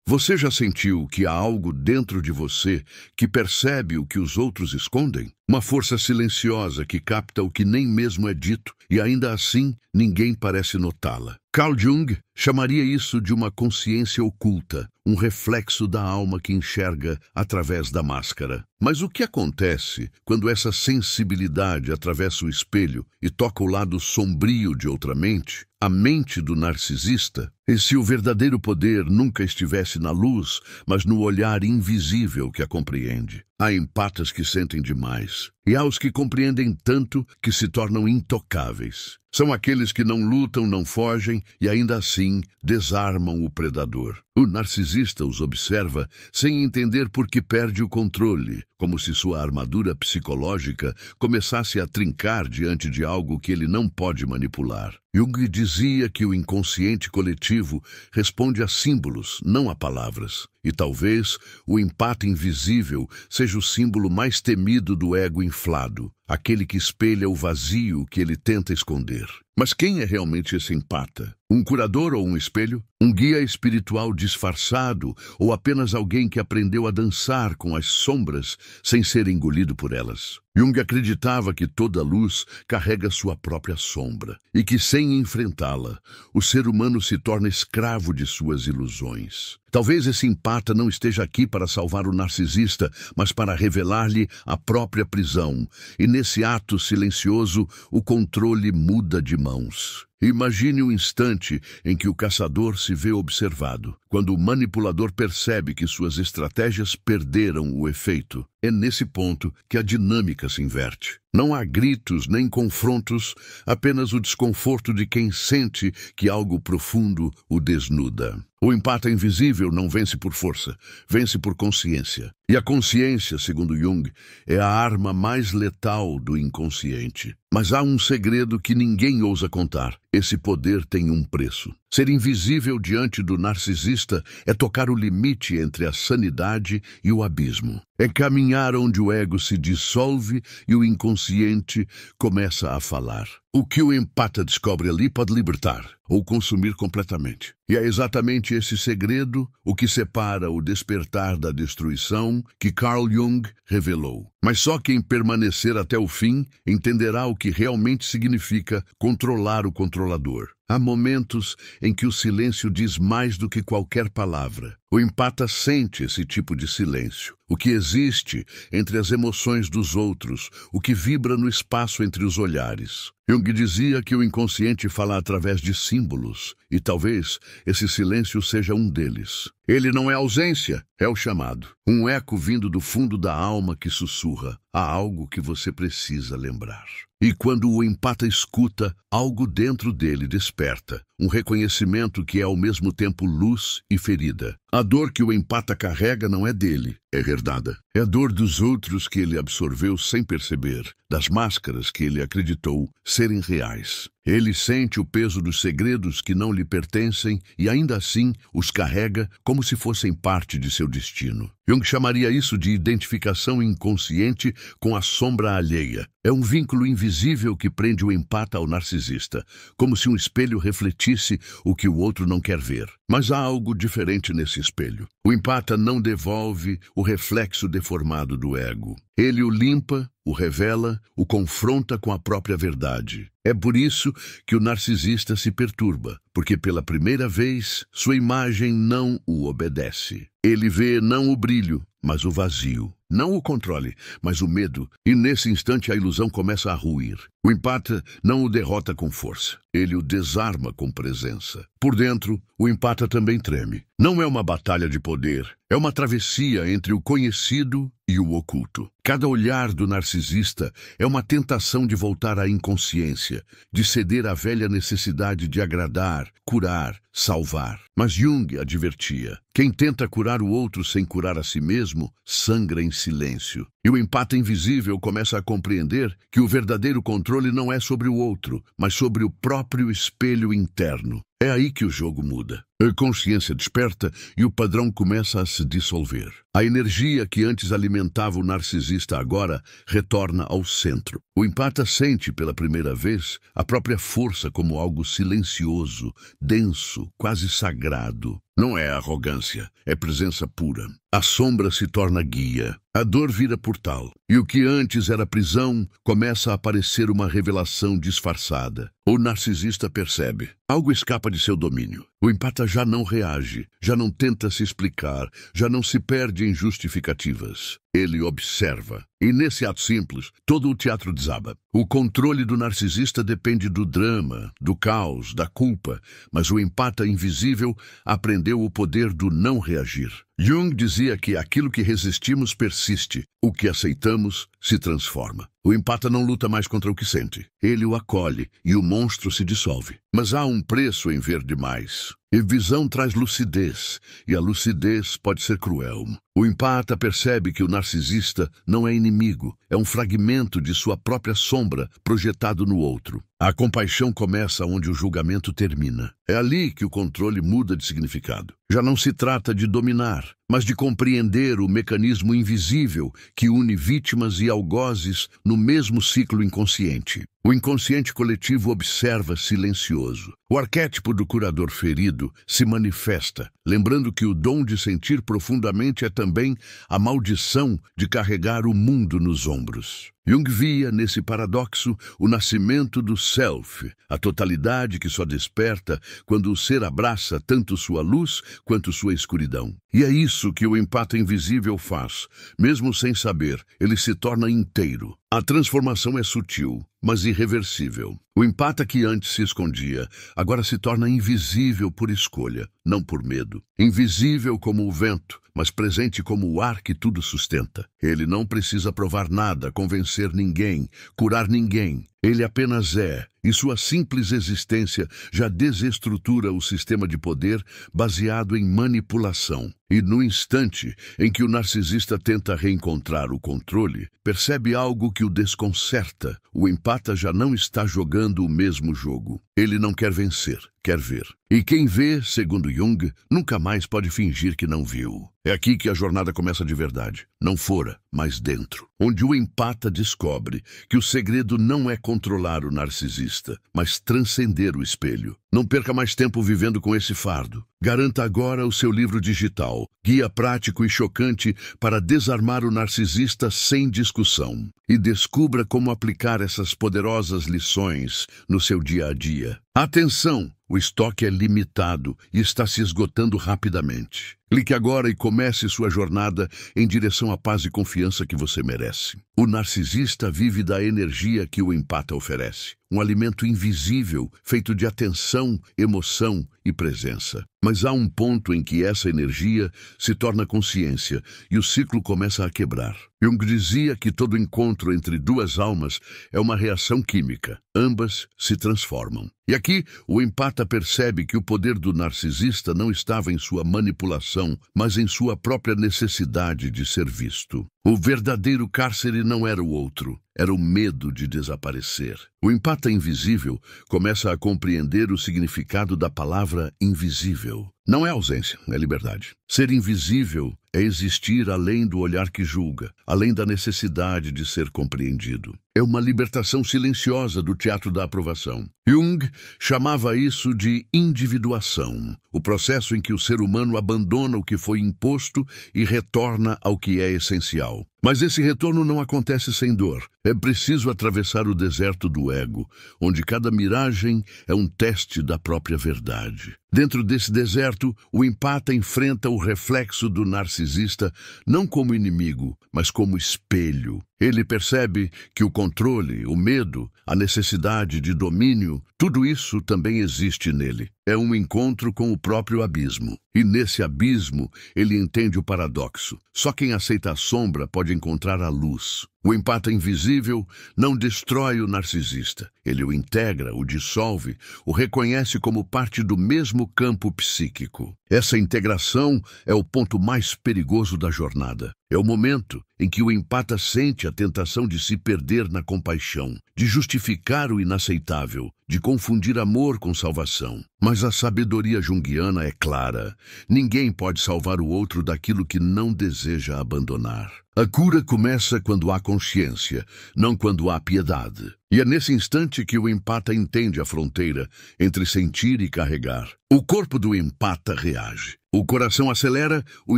Você já sentiu que há algo dentro de você que percebe o que os outros escondem? Uma força silenciosa que capta o que nem mesmo é dito e ainda assim ninguém parece notá-la. Carl Jung chamaria isso de uma consciência oculta, um reflexo da alma que enxerga através da máscara. Mas o que acontece quando essa sensibilidade atravessa o espelho e toca o lado sombrio de outra mente, a mente do narcisista? E se o verdadeiro poder nunca estivesse na luz, mas no olhar invisível que a compreende? Há empatas que sentem demais, e há os que compreendem tanto que se tornam intocáveis. São aqueles que não lutam, não fogem e ainda assim desarmam o predador. O narcisista os observa sem entender por que perde o controle, como se sua armadura psicológica começasse a trincar diante de algo que ele não pode manipular. Jung dizia que o inconsciente coletivo responde a símbolos, não a palavras. E talvez o empata invisível seja o símbolo mais temido do ego inflado, aquele que espelha o vazio que ele tenta esconder. Mas quem é realmente esse empata? Um curador ou um espelho? Um guia espiritual disfarçado ou apenas alguém que aprendeu a dançar com as sombras sem ser engolido por elas? Jung acreditava que toda luz carrega sua própria sombra e que, sem enfrentá-la, o ser humano se torna escravo de suas ilusões. Talvez esse empata não esteja aqui para salvar o narcisista, mas para revelar-lhe a própria prisão. E nesse ato silencioso, o controle muda de mãos. Imagine o instante em que o caçador se vê observado, quando o manipulador percebe que suas estratégias perderam o efeito. É nesse ponto que a dinâmica se inverte. Não há gritos nem confrontos, apenas o desconforto de quem sente que algo profundo o desnuda. O empata invisível não vence por força, vence por consciência. E a consciência, segundo Jung, é a arma mais letal do inconsciente. Mas há um segredo que ninguém ousa contar. Esse poder tem um preço. Ser invisível diante do narcisista é tocar o limite entre a sanidade e o abismo. É caminhar onde o ego se dissolve e o inconsciente começa a falar. O que o empata descobre ali pode libertar ou consumir completamente. E é exatamente esse segredo o que separa o despertar da destruição que Carl Jung revelou. Mas só quem permanecer até o fim entenderá o que realmente significa controlar o controlador. Há momentos em que o silêncio diz mais do que qualquer palavra. O empata sente esse tipo de silêncio, o que existe entre as emoções dos outros, o que vibra no espaço entre os olhares. Jung dizia que o inconsciente fala através de símbolos, e talvez esse silêncio seja um deles. Ele não é ausência, é o chamado. Um eco vindo do fundo da alma que sussurra. Há algo que você precisa lembrar. E quando o empata escuta, algo dentro dele desperta. Um reconhecimento que é ao mesmo tempo luz e ferida. A dor que o empata carrega não é dele, é herdada. É a dor dos outros que ele absorveu sem perceber, das máscaras que ele acreditou serem reais. Ele sente o peso dos segredos que não lhe pertencem e ainda assim os carrega como se fossem parte de seu destino. Jung chamaria isso de identificação inconsciente com a sombra alheia. É um vínculo invisível que prende o empata ao narcisista, como se um espelho refletisse o que o outro não quer ver. Mas há algo diferente nesse espelho. O empata não devolve o reflexo deformado do ego. Ele o limpa, o revela, o confronta com a própria verdade. É por isso que o narcisista se perturba, porque pela primeira vez sua imagem não o obedece. Ele vê não o brilho, mas o vazio. Não o controle, mas o medo, e nesse instante a ilusão começa a ruir. O empata não o derrota com força, ele o desarma com presença. Por dentro, o empata também treme. Não é uma batalha de poder, é uma travessia entre o conhecido e o oculto. Cada olhar do narcisista é uma tentação de voltar à inconsciência, de ceder à velha necessidade de agradar, curar, salvar. Mas Jung advertia: quem tenta curar o outro sem curar a si mesmo, sangra em silêncio. E o empata invisível começa a compreender que o verdadeiro controle não é sobre o outro, mas sobre o próprio espelho interno. É aí que o jogo muda. A consciência desperta e o padrão começa a se dissolver. A energia que antes alimentava o narcisista agora retorna ao centro. O empata sente pela primeira vez a própria força como algo silencioso, denso, quase sagrado. Não é arrogância, é presença pura. A sombra se torna guia, a dor vira portal, e o que antes era prisão começa a aparecer uma revelação disfarçada. O narcisista percebe. Algo escapa de seu domínio. O empata já não reage, já não tenta se explicar, já não se perde em justificativas. Ele observa. E nesse ato simples, todo o teatro desaba. O controle do narcisista depende do drama, do caos, da culpa, mas o empata invisível aprendeu o poder do não reagir. Jung dizia que aquilo que resistimos persiste, o que aceitamos se transforma. O empata não luta mais contra o que sente. Ele o acolhe e o monstro se dissolve. Mas há um preço em ver demais. E visão traz lucidez, e a lucidez pode ser cruel. O empata percebe que o narcisista não é inimigo, é um fragmento de sua própria sombra projetado no outro. A compaixão começa onde o julgamento termina. É ali que o controle muda de significado. Já não se trata de dominar, mas de compreender o mecanismo invisível que une vítimas e algozes no mesmo ciclo inconsciente. O inconsciente coletivo observa silencioso. O arquétipo do curador ferido se manifesta, lembrando que o dom de sentir profundamente é também a maldição de carregar o mundo nos ombros. Jung via nesse paradoxo o nascimento do self, a totalidade que só desperta quando o ser abraça tanto sua luz quanto sua escuridão. E é isso que o empata invisível faz. Mesmo sem saber, ele se torna inteiro. A transformação é sutil, mas irreversível. O empata que antes se escondia, agora se torna invisível por escolha, não por medo. Invisível como o vento, mas presente como o ar que tudo sustenta. Ele não precisa provar nada, convencer ninguém, curar ninguém. Ele apenas é, e sua simples existência já desestrutura o sistema de poder baseado em manipulação. E no instante em que o narcisista tenta reencontrar o controle, percebe algo que o desconcerta. O empata já não está jogando o mesmo jogo. Ele não quer vencer, quer ver. E quem vê, segundo Jung, nunca mais pode fingir que não viu. É aqui que a jornada começa de verdade. Não fora, mas dentro. Onde o empata descobre que o segredo não é controlar o narcisista, mas transcender o espelho. Não perca mais tempo vivendo com esse fardo. Garanta agora o seu livro digital, guia prático e chocante para desarmar o narcisista sem discussão. E descubra como aplicar essas poderosas lições no seu dia a dia. Atenção! O estoque é limitado e está se esgotando rapidamente. Clique agora e comece sua jornada em direção à paz e confiança que você merece. O narcisista vive da energia que o empata oferece. Um alimento invisível, feito de atenção, emoção e presença. Mas há um ponto em que essa energia se torna consciência e o ciclo começa a quebrar. Jung dizia que todo encontro entre duas almas é uma reação química. Ambas se transformam. E aqui, o empata percebe que o poder do narcisista não estava em sua manipulação, mas em sua própria necessidade de ser visto. O verdadeiro cárcere não era o outro, era o medo de desaparecer. O empata invisível começa a compreender o significado da palavra invisível. Não é ausência, é liberdade. Ser invisível é existir além do olhar que julga, além da necessidade de ser compreendido. É uma libertação silenciosa do teatro da aprovação. Jung chamava isso de individuação, o processo em que o ser humano abandona o que foi imposto e retorna ao que é essencial. Mas esse retorno não acontece sem dor. É preciso atravessar o deserto do ego, onde cada miragem é um teste da própria verdade. Dentro desse deserto, o empata enfrenta o reflexo do narcisista não como inimigo, mas como espelho. Ele percebe que o controle, o medo, a necessidade de domínio, tudo isso também existe nele. É um encontro com o próprio abismo. E nesse abismo, ele entende o paradoxo. Só quem aceita a sombra pode encontrar a luz. O empata invisível não destrói o narcisista. Ele o integra, o dissolve, o reconhece como parte do mesmo campo psíquico. Essa integração é o ponto mais perigoso da jornada. É o momento em que o empata sente a tentação de se perder na compaixão, de justificar o inaceitável, de confundir amor com salvação. Mas a sabedoria junguiana é clara. Ninguém pode salvar o outro daquilo que não deseja abandonar. A cura começa quando há consciência, não quando há piedade. E é nesse instante que o empata entende a fronteira entre sentir e carregar. O corpo do empata reage. O coração acelera, o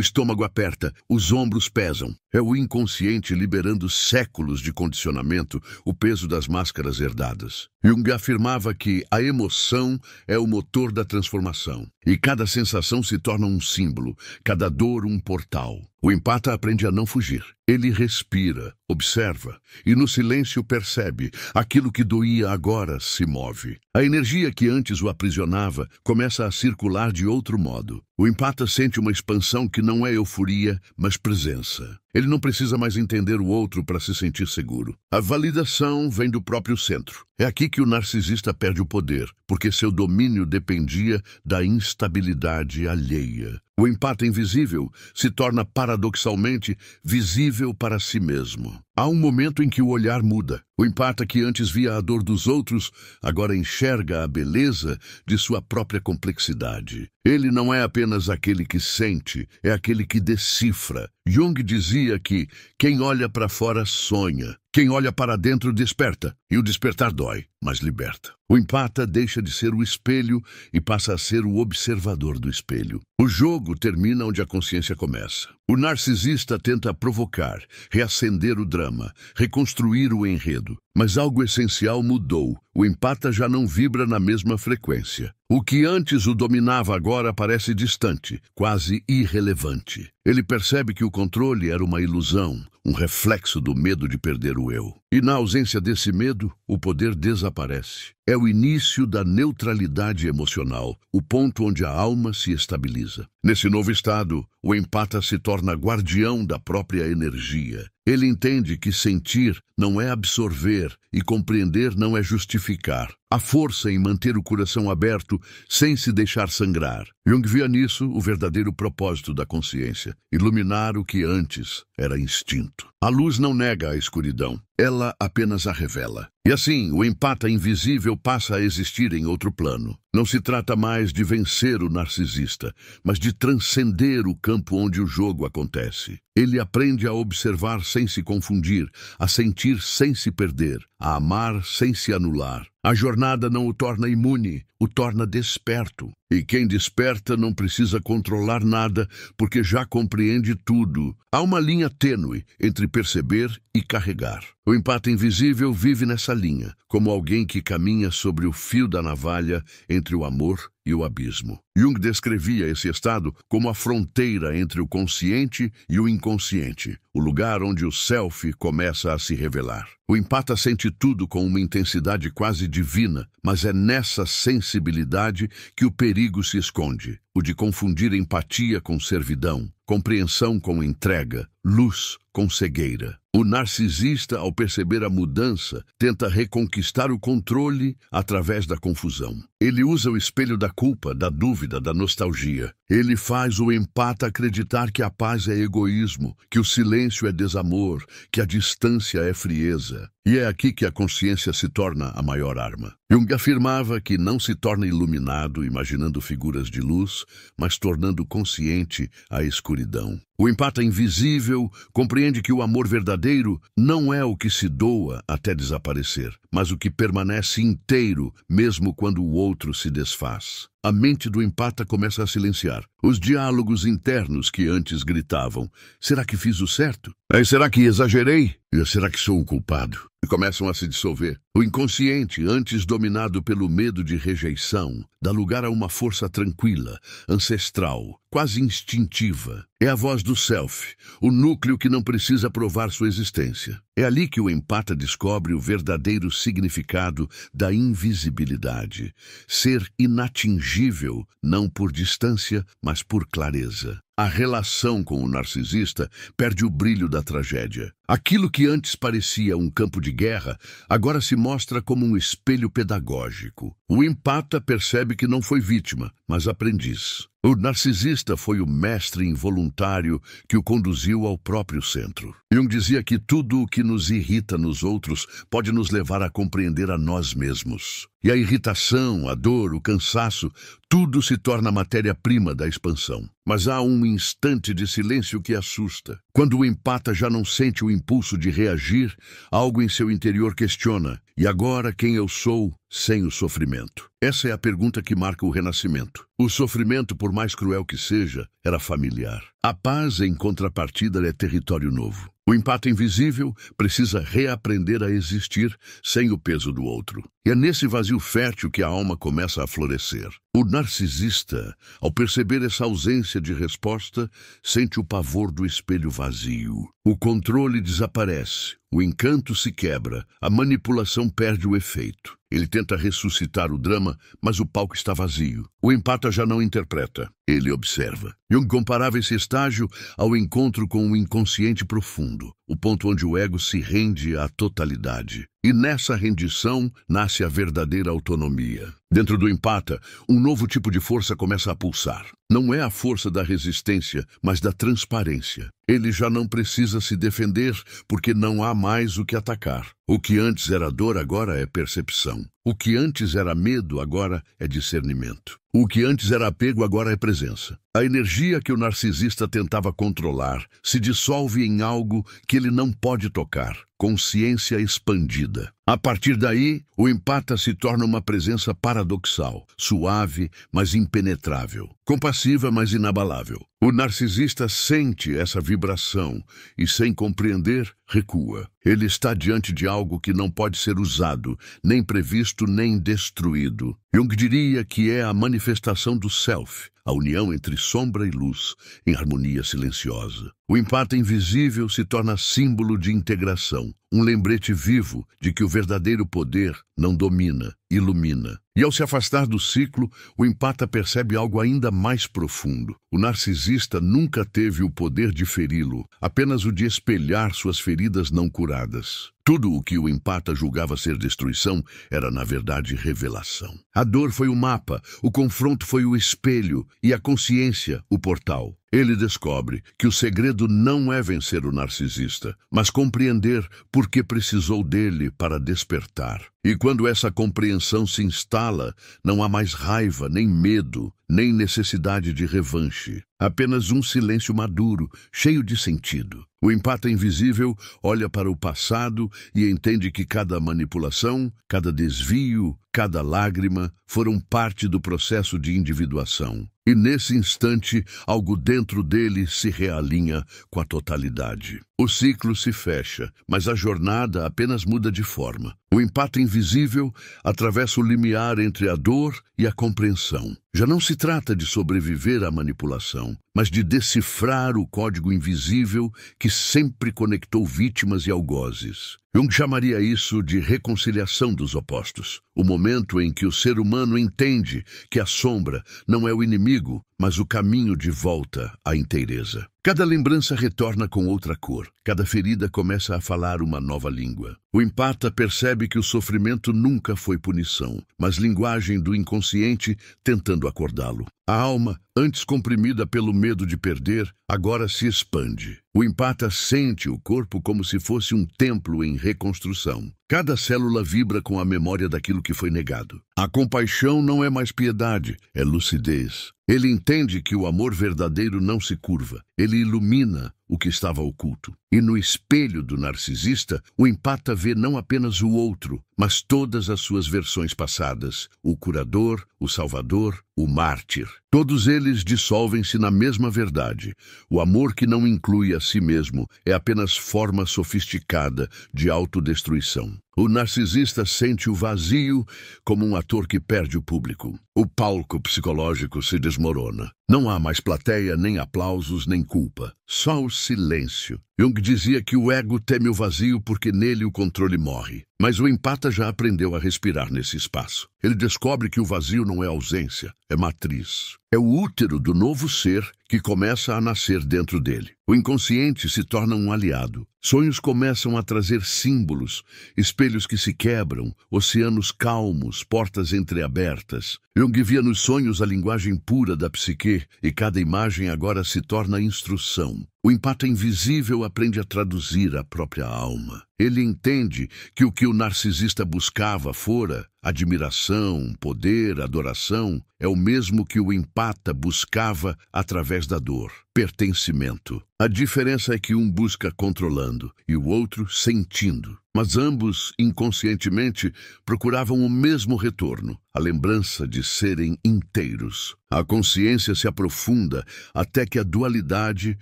estômago aperta, os ombros pesam. É o inconsciente liberando séculos de condicionamento, o peso das máscaras herdadas. Jung afirmava que a emoção é o motor da transformação. E cada sensação se torna um símbolo, cada dor um portal. O empata aprende a não fugir. Ele respira, observa e no silêncio percebe. Aquilo que doía agora se move. A energia que antes o aprisionava começa a circular de outro modo. O empata sente uma expansão que não é euforia, mas presença. Ele não precisa mais entender o outro para se sentir seguro. A validação vem do próprio centro. É aqui que o narcisista perde o poder, porque seu domínio dependia da instabilidade alheia. O empata invisível se torna paradoxalmente visível para si mesmo. Há um momento em que o olhar muda. O empata que antes via a dor dos outros, agora enxerga a beleza de sua própria complexidade. Ele não é apenas aquele que sente, é aquele que decifra. Jung dizia que quem olha para fora sonha, quem olha para dentro desperta, e o despertar dói, mas liberta. O empata deixa de ser o espelho e passa a ser o observador do espelho. O jogo termina onde a consciência começa. O narcisista tenta provocar, reacender o drama, reconstruir o enredo. Mas algo essencial mudou. O empata já não vibra na mesma frequência. O que antes o dominava agora parece distante, quase irrelevante. Ele percebe que o controle era uma ilusão, um reflexo do medo de perder o eu. E na ausência desse medo, o poder desaparece. É o início da neutralidade emocional, o ponto onde a alma se estabiliza. Nesse novo estado, o empata se torna guardião da própria energia. Ele entende que sentir não é absorver e compreender não é justificar. A força em manter o coração aberto sem se deixar sangrar. Jung via nisso o verdadeiro propósito da consciência, iluminar o que antes era instinto. A luz não nega a escuridão, ela apenas a revela. E assim, o empata invisível passa a existir em outro plano. Não se trata mais de vencer o narcisista, mas de transcender o campo onde o jogo acontece. Ele aprende a observar sem se confundir, a sentir sem se perder, a amar sem se anular. A jornada não o torna imune, o torna desperto. E quem desperta não precisa controlar nada, porque já compreende tudo. Há uma linha tênue entre perceber e carregar. O empata invisível vive nessa linha, como alguém que caminha sobre o fio da navalha entre o amor e o abismo. Jung descrevia esse estado como a fronteira entre o consciente e o inconsciente, o lugar onde o self começa a se revelar. O empata sente tudo com uma intensidade quase divina, mas é nessa sensibilidade que o perigo se esconde, o de confundir empatia com servidão, compreensão com entrega, luz com cegueira. O narcisista, ao perceber a mudança, tenta reconquistar o controle através da confusão. Ele usa o espelho da culpa, da dúvida, da nostalgia. Ele faz o empata acreditar que a paz é egoísmo, que o silêncio é desamor, que a distância é frieza. E é aqui que a consciência se torna a maior arma. Jung afirmava que não se torna iluminado imaginando figuras de luz, mas tornando consciente a escuridão. O empata invisível compreende que o amor verdadeiro não é o que se doa até desaparecer, mas o que permanece inteiro mesmo quando o outro se desfaz. A mente do empata começa a silenciar. Os diálogos internos que antes gritavam: será que fiz o certo? Será que exagerei? Será que sou o culpado? E começam a se dissolver. O inconsciente, antes dominado pelo medo de rejeição, dá lugar a uma força tranquila, ancestral, quase instintiva. É a voz do self, o núcleo que não precisa provar sua existência. É ali que o empata descobre o verdadeiro significado da invisibilidade. Ser inatingível, não por distância, mas por clareza. A relação com o narcisista perde o brilho da tragédia. Aquilo que antes parecia um campo de guerra, agora se mostra como um espelho pedagógico. O empata percebe que não foi vítima, mas aprendiz. O narcisista foi o mestre involuntário que o conduziu ao próprio centro. Jung dizia que tudo o que nos irrita nos outros pode nos levar a compreender a nós mesmos. E a irritação, a dor, o cansaço, tudo se torna matéria-prima da expansão. Mas há um instante de silêncio que assusta. Quando o empata já não sente o impulso de reagir, algo em seu interior questiona: e agora quem eu sou sem o sofrimento? Essa é a pergunta que marca o renascimento. O sofrimento, por mais cruel que seja, era familiar. A paz, em contrapartida, é território novo. O empata invisível precisa reaprender a existir sem o peso do outro. E é nesse vazio fértil que a alma começa a florescer. O narcisista, ao perceber essa ausência de resposta, sente o pavor do espelho vazio. O controle desaparece, o encanto se quebra, a manipulação perde o efeito. Ele tenta ressuscitar o drama, mas o palco está vazio. O empata já não interpreta, ele observa. Jung comparava esse estágio ao encontro com o inconsciente profundo, o ponto onde o ego se rende à totalidade. E nessa rendição nasce a verdadeira autonomia. Dentro do empata, um novo tipo de força começa a pulsar. Não é a força da resistência, mas da transparência. Ele já não precisa se defender, porque não há mais o que atacar. O que antes era dor, agora é percepção. O que antes era medo, agora é discernimento. O que antes era apego, agora é presença. A energia que o narcisista tentava controlar se dissolve em algo que ele não pode tocar: consciência expandida. A partir daí, o empata se torna uma presença paradoxal, suave, mas impenetrável, compassiva, mas inabalável. O narcisista sente essa vibração e, sem compreender, recua. Ele está diante de algo que não pode ser usado, nem previsto, nem destruído. Jung diria que é a manifestação do self, a união entre sombra e luz, em harmonia silenciosa. O empata invisível se torna símbolo de integração, um lembrete vivo de que o verdadeiro poder não domina, ilumina. E ao se afastar do ciclo, o empata percebe algo ainda mais profundo. O narcisista nunca teve o poder de feri-lo, apenas o de espelhar suas feridas não curadas. Tudo o que o empata julgava ser destruição era, na verdade, revelação. A dor foi o mapa, o confronto foi o espelho e a consciência, o portal. Ele descobre que o segredo não é vencer o narcisista, mas compreender por que precisou dele para despertar. E quando essa compreensão se instala, não há mais raiva, nem medo, nem necessidade de revanche. Apenas um silêncio maduro, cheio de sentido. O empata invisível olha para o passado e entende que cada manipulação, cada desvio, cada lágrima foram parte do processo de individuação. E nesse instante, algo dentro dele se realinha com a totalidade. O ciclo se fecha, mas a jornada apenas muda de forma. O empata invisível atravessa o limiar entre a dor e a compreensão. Já não se trata de sobreviver à manipulação, mas de decifrar o código invisível que sempre conectou vítimas e algozes. Jung chamaria isso de reconciliação dos opostos, o momento em que o ser humano entende que a sombra não é o inimigo, mas o caminho de volta à inteireza. Cada lembrança retorna com outra cor, cada ferida começa a falar uma nova língua. O empata percebe que o sofrimento nunca foi punição, mas linguagem do inconsciente tentando acordá-lo. A alma, antes comprimida pelo medo de perder, agora se expande. O empata sente o corpo como se fosse um templo em reconstrução. Cada célula vibra com a memória daquilo que foi negado. A compaixão não é mais piedade, é lucidez. Ele entende que o amor verdadeiro não se curva, ele ilumina o que estava oculto. E no espelho do narcisista, o empata vê não apenas o outro, mas todas as suas versões passadas, o curador, o salvador, o mártir. Todos eles dissolvem-se na mesma verdade. O amor que não inclui a si mesmo é apenas forma sofisticada de autodestruição. O narcisista sente o vazio como um ator que perde o público. O palco psicológico se desmorona. Não há mais plateia, nem aplausos, nem culpa. Só o silêncio. Jung dizia que o ego teme o vazio porque nele o controle morre. Mas o empata já aprendeu a respirar nesse espaço. Ele descobre que o vazio não é ausência, é matriz. É o útero do novo ser que começa a nascer dentro dele. O inconsciente se torna um aliado. Sonhos começam a trazer símbolos, espelhos que se quebram, oceanos calmos, portas entreabertas. Jung via nos sonhos a linguagem pura da psique, e cada imagem agora se torna instrução. O empata invisível aprende a traduzir a própria alma. Ele entende que o narcisista buscava fora admiração, poder, adoração, é o mesmo que o empata buscava através da dor, pertencimento. A diferença é que um busca controlando e o outro sentindo. Mas ambos, inconscientemente, procuravam o mesmo retorno, a lembrança de serem inteiros. A consciência se aprofunda até que a dualidade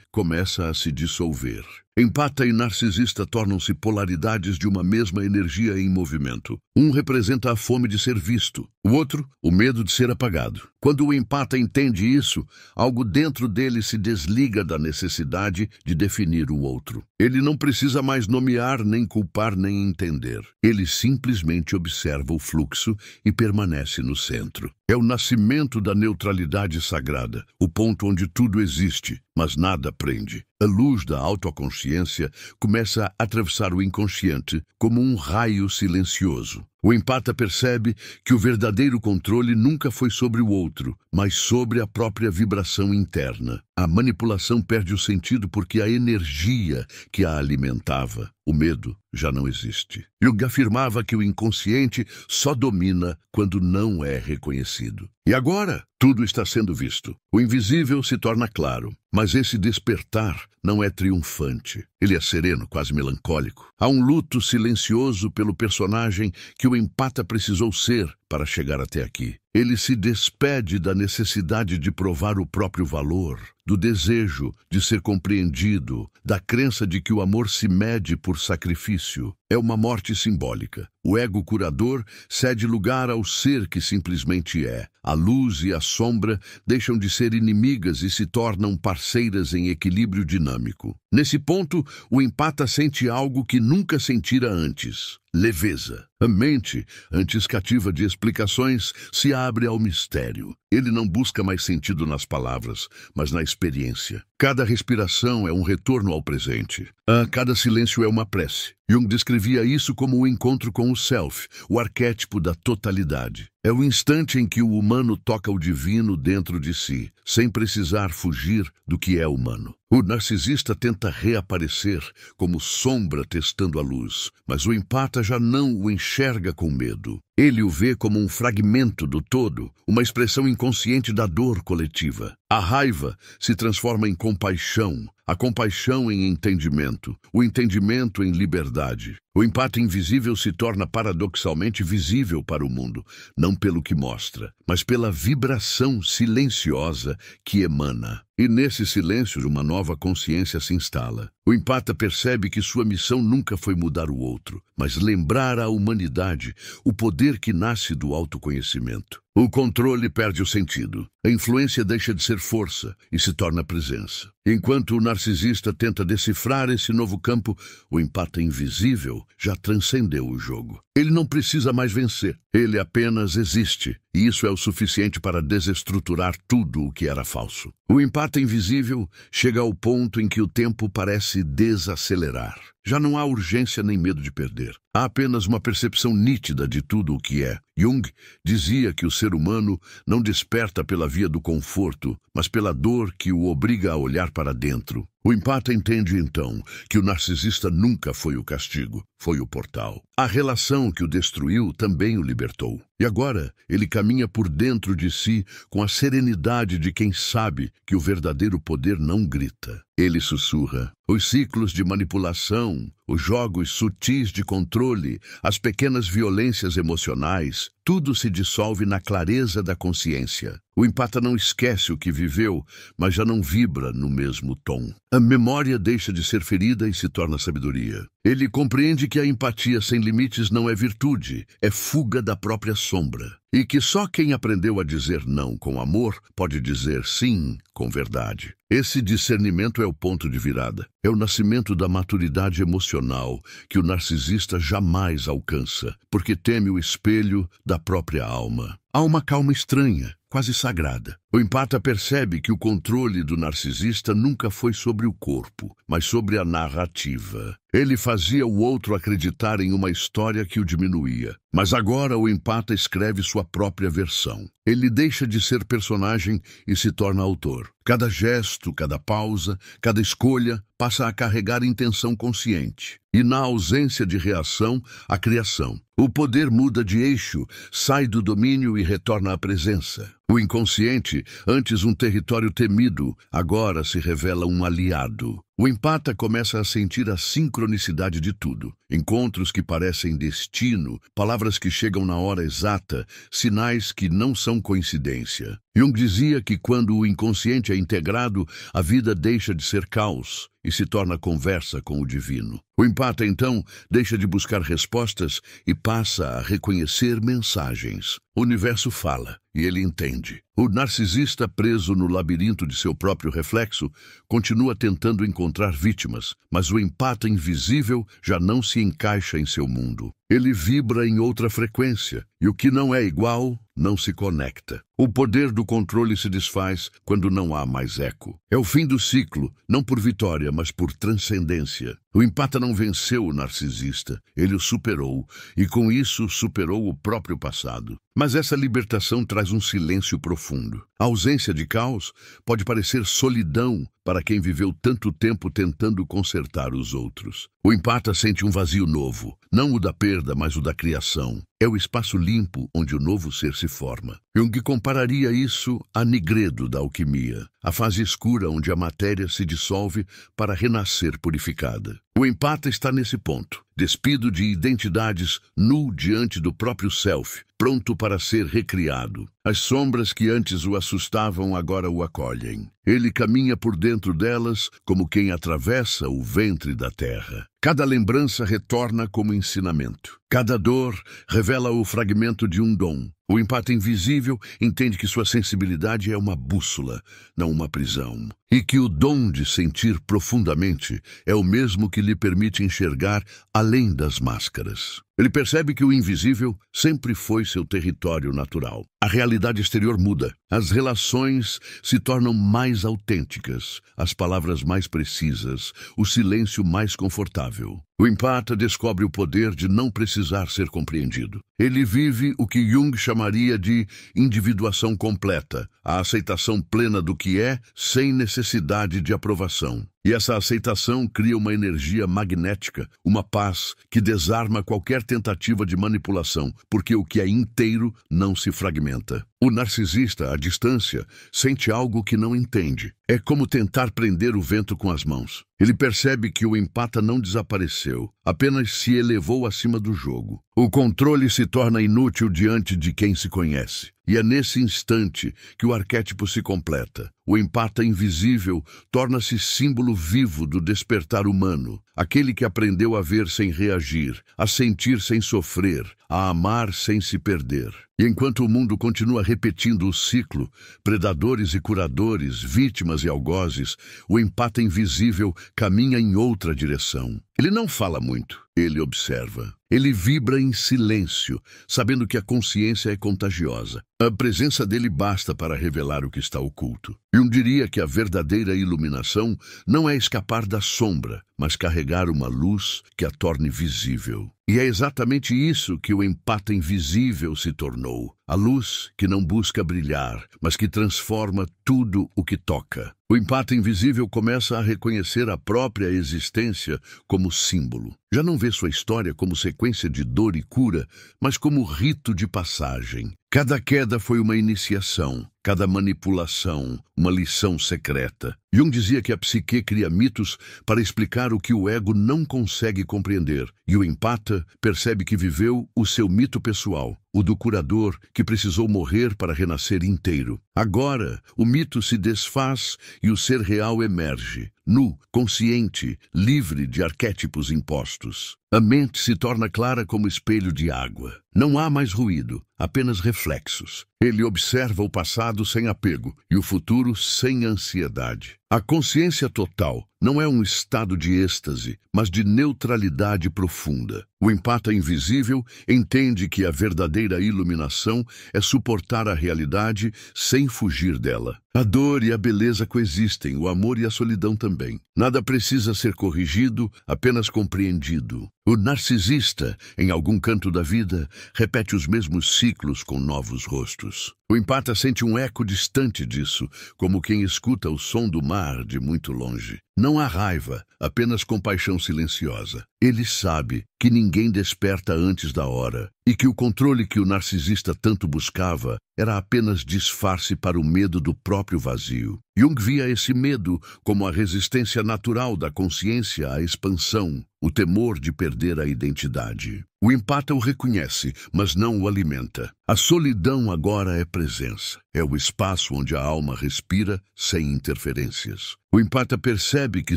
começa a se dissolver. Empata e narcisista tornam-se polaridades de uma mesma energia em movimento. Um representa a fome de ser visto, o outro, o medo de ser apagado. Quando o empata entende isso, algo dentro dele se desliga da necessidade de definir o outro. Ele não precisa mais nomear, nem culpar, nem entender. Ele simplesmente observa o fluxo e permanece no centro. É o nascimento da neutralidade sagrada, o ponto onde tudo existe, mas nada prende. A luz da autoconsciência começa a atravessar o inconsciente como um raio silencioso. O empata percebe que o verdadeiro controle nunca foi sobre o outro, mas sobre a própria vibração interna. A manipulação perde o sentido porque a energia que a alimentava, o medo, já não existe. Jung afirmava que o inconsciente só domina quando não é reconhecido. E agora, tudo está sendo visto. O invisível se torna claro, mas esse despertar não é triunfante. Ele é sereno, quase melancólico. Há um luto silencioso pelo personagem que o empata precisou ser para chegar até aqui. Ele se despede da necessidade de provar o próprio valor, do desejo de ser compreendido, da crença de que o amor se mede por sacrifício. É uma morte simbólica. O ego curador cede lugar ao ser que simplesmente é. A luz e a sombra deixam de ser inimigas e se tornam parceiras em equilíbrio dinâmico. Nesse ponto, o empata sente algo que nunca sentira antes: leveza. A mente, antes cativa de explicações, se abre ao mistério. Ele não busca mais sentido nas palavras, mas na experiência. Cada respiração é um retorno ao presente. Cada silêncio é uma prece. Jung descrevia isso como o encontro com o self, o arquétipo da totalidade. É o instante em que o humano toca o divino dentro de si, sem precisar fugir do que é humano. O narcisista tenta reaparecer como sombra testando a luz, mas o empata já não o enxerga com medo. Ele o vê como um fragmento do todo, uma expressão inconsciente da dor coletiva. A raiva se transforma em compaixão, a compaixão em entendimento, o entendimento em liberdade. O empata invisível se torna paradoxalmente visível para o mundo, não pelo que mostra, mas pela vibração silenciosa que emana. E nesse silêncio uma nova consciência se instala. O empata percebe que sua missão nunca foi mudar o outro, mas lembrar à humanidade o poder que nasce do autoconhecimento. O controle perde o sentido. A influência deixa de ser força e se torna presença. Enquanto o narcisista tenta decifrar esse novo campo, o empata invisível já transcendeu o jogo. Ele não precisa mais vencer. Ele apenas existe. E isso é o suficiente para desestruturar tudo o que era falso. O empata invisível chega ao ponto em que o tempo parece desacelerar. Já não há urgência nem medo de perder. Há apenas uma percepção nítida de tudo o que é. Jung dizia que o ser humano não desperta pela via do conforto, mas pela dor que o obriga a olhar para dentro. O empata entende, então, que o narcisista nunca foi o castigo, foi o portal. A relação que o destruiu também o libertou. E agora, ele caminha por dentro de si com a serenidade de quem sabe que o verdadeiro poder não grita. Ele sussurra. Os ciclos de manipulação, os jogos sutis de controle, as pequenas violências emocionais, tudo se dissolve na clareza da consciência. O empata não esquece o que viveu, mas já não vibra no mesmo tom. A memória deixa de ser ferida e se torna sabedoria. Ele compreende que a empatia sem limites não é virtude, é fuga da própria sombra. E que só quem aprendeu a dizer não com amor pode dizer sim com verdade. Esse discernimento é o ponto de virada. É o nascimento da maturidade emocional que o narcisista jamais alcança, porque teme o espelho da própria alma. Há uma calma estranha, quase sagrada. O empata percebe que o controle do narcisista nunca foi sobre o corpo, mas sobre a narrativa. Ele fazia o outro acreditar em uma história que o diminuía. Mas agora o empata escreve sua própria versão. Ele deixa de ser personagem e se torna autor. Cada gesto, cada pausa, cada escolha passa a carregar intenção consciente. E na ausência de reação, a criação. O poder muda de eixo, sai do domínio e retorna à presença. O inconsciente, antes um território temido, agora se revela um aliado. O empata começa a sentir a sincronicidade de tudo. Encontros que parecem destino, palavras que chegam na hora exata, sinais que não são coincidência. Jung dizia que quando o inconsciente é integrado, a vida deixa de ser caos e se torna conversa com o divino. O empata, então, deixa de buscar respostas e passa a reconhecer mensagens. O universo fala e ele entende. O narcisista, preso no labirinto de seu próprio reflexo, continua tentando encontrar vítimas, mas o empata invisível já não se encaixa em seu mundo. Ele vibra em outra frequência, e o que não é igual não se conecta. O poder do controle se desfaz quando não há mais eco. É o fim do ciclo, não por vitória, mas por transcendência. O empata não venceu o narcisista, ele o superou, e com isso superou o próprio passado. Mas essa libertação traz um silêncio profundo. A ausência de caos pode parecer solidão para quem viveu tanto tempo tentando consertar os outros. O empata sente um vazio novo, não o da perda, mas o da criação. É o espaço limpo onde o novo ser se forma. Jung compararia isso a Nigredo da alquimia, a fase escura onde a matéria se dissolve para renascer purificada. O empata está nesse ponto, despido de identidades, nu diante do próprio self, pronto para ser recriado. As sombras que antes o assustavam agora o acolhem. Ele caminha por dentro delas como quem atravessa o ventre da terra. Cada lembrança retorna como ensinamento. Cada dor revela o fragmento de um dom. O empata invisível entende que sua sensibilidade é uma bússola, não uma prisão. E que o dom de sentir profundamente é o mesmo que lhe permite enxergar além das máscaras. Ele percebe que o invisível sempre foi seu território natural. A realidade exterior muda. As relações se tornam mais autênticas, as palavras mais precisas, o silêncio mais confortável. O empata descobre o poder de não precisar ser compreendido. Ele vive o que Jung chamaria de individuação completa, a aceitação plena do que é, sem necessidade de aprovação. E essa aceitação cria uma energia magnética, uma paz que desarma qualquer tentativa de manipulação, porque o que é inteiro não se fragmenta. O narcisista, à distância, sente algo que não entende. É como tentar prender o vento com as mãos. Ele percebe que o empata não desapareceu, apenas se elevou acima do jogo. O controle se torna inútil diante de quem se conhece. E é nesse instante que o arquétipo se completa. O empata invisível torna-se símbolo vivo do despertar humano, aquele que aprendeu a ver sem reagir, a sentir sem sofrer, a amar sem se perder. E enquanto o mundo continua repetindo o ciclo, predadores e curadores, vítimas e algozes, o empata invisível caminha em outra direção. Ele não fala muito, ele observa. Ele vibra em silêncio, sabendo que a consciência é contagiosa. A presença dele basta para revelar o que está oculto. Jung diria que a verdadeira iluminação não é escapar da sombra, mas carregar uma luz que a torne visível. E é exatamente isso que o empata invisível se tornou. A luz que não busca brilhar, mas que transforma tudo o que toca. O empata invisível começa a reconhecer a própria existência como símbolo. Já não vê sua história como sequência de dor e cura, mas como rito de passagem. Cada queda foi uma iniciação, cada manipulação, uma lição secreta. Jung dizia que a psique cria mitos para explicar o que o ego não consegue compreender, e o empata percebe que viveu o seu mito pessoal, o do curador que precisou morrer para renascer inteiro. Agora, o mito se desfaz e o ser real emerge, nu, consciente, livre de arquétipos impostos. A mente se torna clara como espelho de água. Não há mais ruído, apenas reflexos. Ele observa o passado sem apego e o futuro sem ansiedade. A consciência total não é um estado de êxtase, mas de neutralidade profunda. O empata invisível entende que a verdadeira iluminação é suportar a realidade sem fugir dela. A dor e a beleza coexistem, o amor e a solidão também. Nada precisa ser corrigido, apenas compreendido. O narcisista, em algum canto da vida, repete os mesmos ciclos com novos rostos. O empata sente um eco distante disso, como quem escuta o som do mar de muito longe. Não há raiva, apenas compaixão silenciosa. Ele sabe que ninguém desperta antes da hora e que o controle que o narcisista tanto buscava era apenas disfarce para o medo do próprio vazio. Jung via esse medo como a resistência natural da consciência à expansão, o temor de perder a identidade. O empata o reconhece, mas não o alimenta. A solidão agora é presença. É o espaço onde a alma respira sem interferências. O empata percebe que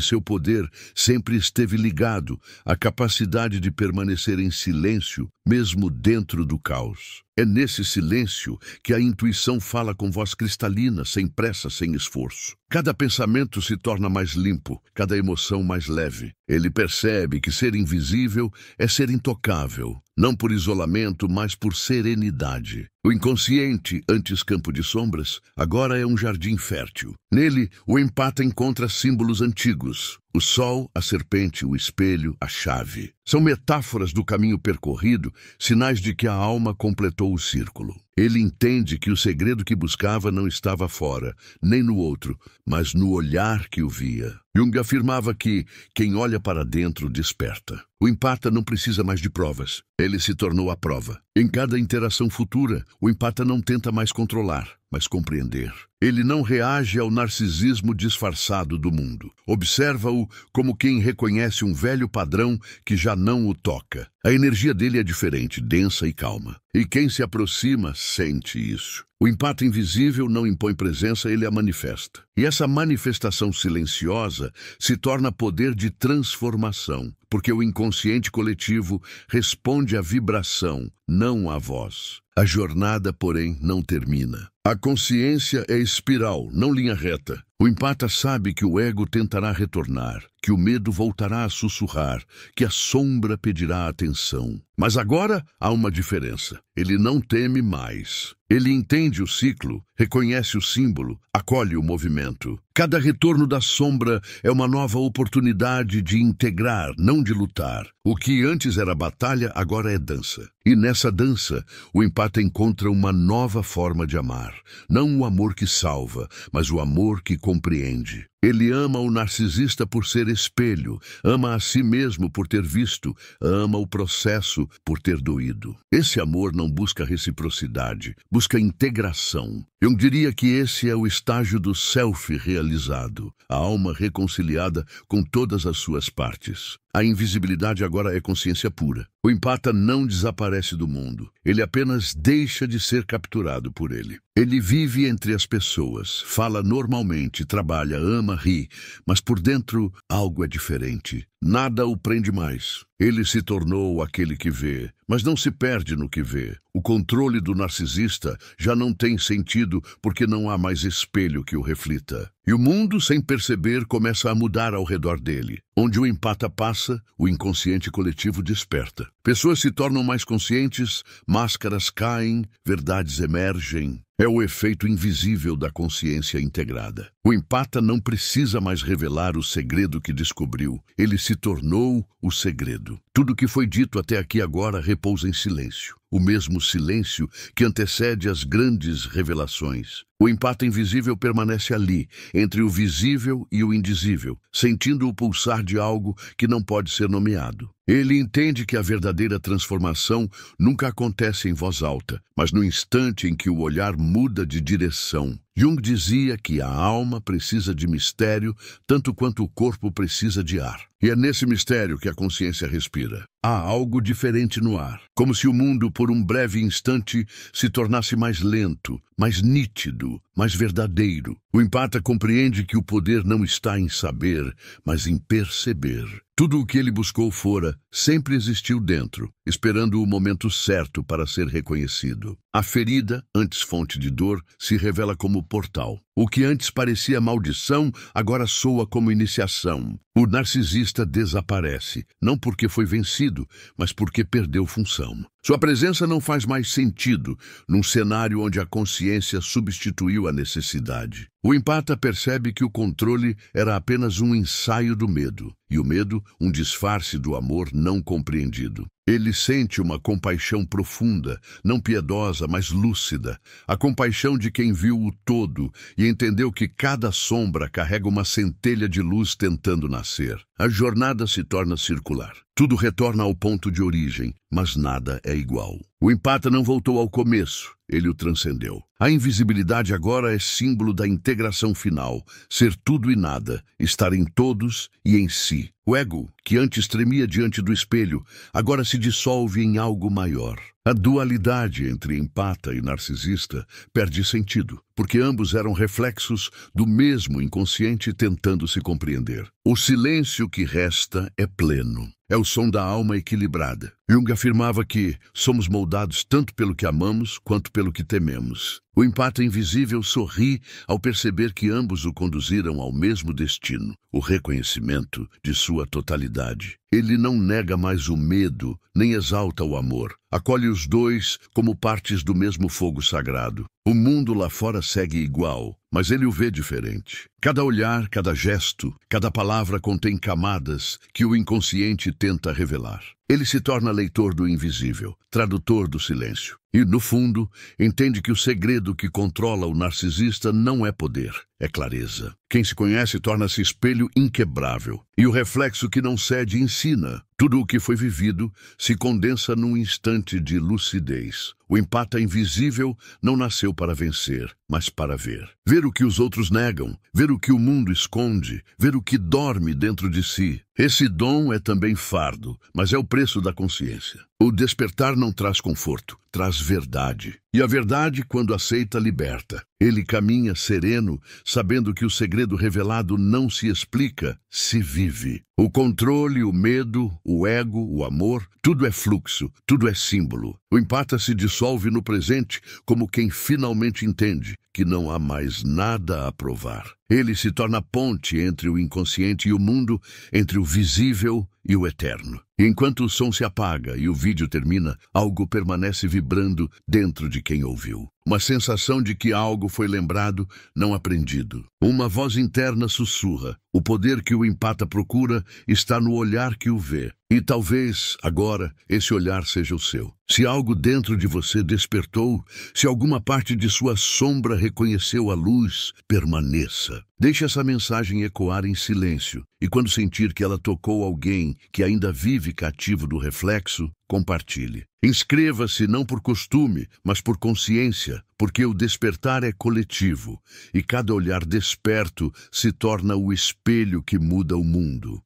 seu poder sempre esteve ligado à capacidade de permanecer em silêncio, mesmo dentro do caos. É nesse silêncio que a intuição fala com voz cristalina, sem pressa, sem esforço. Cada pensamento se torna mais limpo, cada emoção mais leve. Ele percebe que ser invisível é ser intocável, não por isolamento, mas por serenidade. O inconsciente, antes campo de sombras, agora é um jardim fértil. Nele, o empata encontra símbolos antigos. O sol, a serpente, o espelho, a chave. São metáforas do caminho percorrido, sinais de que a alma completou o círculo. Ele entende que o segredo que buscava não estava fora, nem no outro, mas no olhar que o via. Jung afirmava que quem olha para dentro desperta. O empata não precisa mais de provas. Ele se tornou a prova. Em cada interação futura, o empata não tenta mais controlar, mas compreender. Ele não reage ao narcisismo disfarçado do mundo. Observa-o como quem reconhece um velho padrão que já não o toca. A energia dele é diferente, densa e calma. E quem se aproxima sente isso. O empata invisível não impõe presença, ele a manifesta. E essa manifestação silenciosa se torna poder de transformação, porque o inconsciente coletivo responde à vibração, não à voz. A jornada, porém, não termina. A consciência é espiral, não linha reta. O empata sabe que o ego tentará retornar, que o medo voltará a sussurrar, que a sombra pedirá atenção. Mas agora há uma diferença. Ele não teme mais. Ele entende o ciclo, reconhece o símbolo, acolhe o movimento. Cada retorno da sombra é uma nova oportunidade de integrar, não de lutar. O que antes era batalha, agora é dança. E nessa dança, o empata encontra uma nova forma de amar. Não o amor que salva, mas o amor que compreende. Ele ama o narcisista por ser espelho, ama a si mesmo por ter visto, ama o processo por ter doído. Esse amor não busca reciprocidade, busca integração. Eu diria que esse é o estágio do self realizado, a alma reconciliada com todas as suas partes. A invisibilidade agora é consciência pura. O empata não desaparece do mundo. Ele apenas deixa de ser capturado por ele. Ele vive entre as pessoas, fala normalmente, trabalha, ama, ri, mas por dentro algo é diferente. Nada o prende mais. Ele se tornou aquele que vê, mas não se perde no que vê. O controle do narcisista já não tem sentido porque não há mais espelho que o reflita. E o mundo, sem perceber, começa a mudar ao redor dele. Onde o empata passa, o inconsciente coletivo desperta. Pessoas se tornam mais conscientes, máscaras caem, verdades emergem. É o efeito invisível da consciência integrada. O empata não precisa mais revelar o segredo que descobriu. Ele se tornou o segredo. Tudo que foi dito até aqui agora repousa em silêncio. O mesmo silêncio que antecede as grandes revelações. O empata invisível permanece ali, entre o visível e o indizível, sentindo o pulsar de algo que não pode ser nomeado. Ele entende que a verdadeira transformação nunca acontece em voz alta, mas no instante em que o olhar muda de direção. Jung dizia que a alma precisa de mistério tanto quanto o corpo precisa de ar. E é nesse mistério que a consciência respira. Há algo diferente no ar, como se o mundo, por um breve instante, se tornasse mais lento, mais nítido, mais verdadeiro. O empata compreende que o poder não está em saber, mas em perceber. Tudo o que ele buscou fora sempre existiu dentro, esperando o momento certo para ser reconhecido. A ferida, antes fonte de dor, se revela como portal. O que antes parecia maldição, agora soa como iniciação. O narcisista desaparece, não porque foi vencido, mas porque perdeu função. Sua presença não faz mais sentido num cenário onde a consciência substituiu a necessidade. O empata percebe que o controle era apenas um ensaio do medo, e o medo um disfarce do amor não compreendido. Ele sente uma compaixão profunda, não piedosa, mas lúcida. A compaixão de quem viu o todo e entendeu que cada sombra carrega uma centelha de luz tentando nascer. A jornada se torna circular. Tudo retorna ao ponto de origem, mas nada é igual. O empata não voltou ao começo, ele o transcendeu. A invisibilidade agora é símbolo da integração final, ser tudo e nada, estar em todos e em si. O ego, que antes tremia diante do espelho, agora se dissolve em algo maior. A dualidade entre empata e narcisista perde sentido, porque ambos eram reflexos do mesmo inconsciente tentando se compreender. O silêncio que resta é pleno. É o som da alma equilibrada. Jung afirmava que somos moldados tanto pelo que amamos quanto pelo que tememos. O empata invisível sorri ao perceber que ambos o conduziram ao mesmo destino, o reconhecimento de sua totalidade. Ele não nega mais o medo, nem exalta o amor. Acolhe os dois como partes do mesmo fogo sagrado. O mundo lá fora segue igual, mas ele o vê diferente. Cada olhar, cada gesto, cada palavra contém camadas que o inconsciente tenta revelar. Ele se torna leitor do invisível, tradutor do silêncio. E, no fundo, entende que o segredo que controla o narcisista não é poder, é clareza. Quem se conhece torna-se espelho inquebrável. E o reflexo que não cede ensina. Tudo o que foi vivido se condensa num instante de lucidez. O empata invisível não nasceu para vencer, mas para ver. Ver o que os outros negam, ver o que o mundo esconde, ver o que dorme dentro de si. Esse dom é também fardo, mas é o preço da consciência. O despertar não traz conforto, traz verdade. E a verdade, quando aceita, liberta. Ele caminha sereno, sabendo que o segredo revelado não se explica, se vive. O controle, o medo, o ego, o amor, tudo é fluxo, tudo é símbolo. O empata se dissolve no presente como quem finalmente entende que não há mais nada a provar. Ele se torna a ponte entre o inconsciente e o mundo, entre o visível e o eterno. E enquanto o som se apaga e o vídeo termina, algo permanece vibrando dentro de quem ouviu. Uma sensação de que algo foi lembrado, não aprendido. Uma voz interna sussurra. O poder que o empata procura está no olhar que o vê. E talvez, agora, esse olhar seja o seu. Se algo dentro de você despertou, se alguma parte de sua sombra reconheceu a luz, permaneça. Deixe essa mensagem ecoar em silêncio, e quando sentir que ela tocou alguém que ainda vive cativo do reflexo, compartilhe. Inscreva-se não por costume, mas por consciência, porque o despertar é coletivo, e cada olhar desperto se torna o espelho que muda o mundo.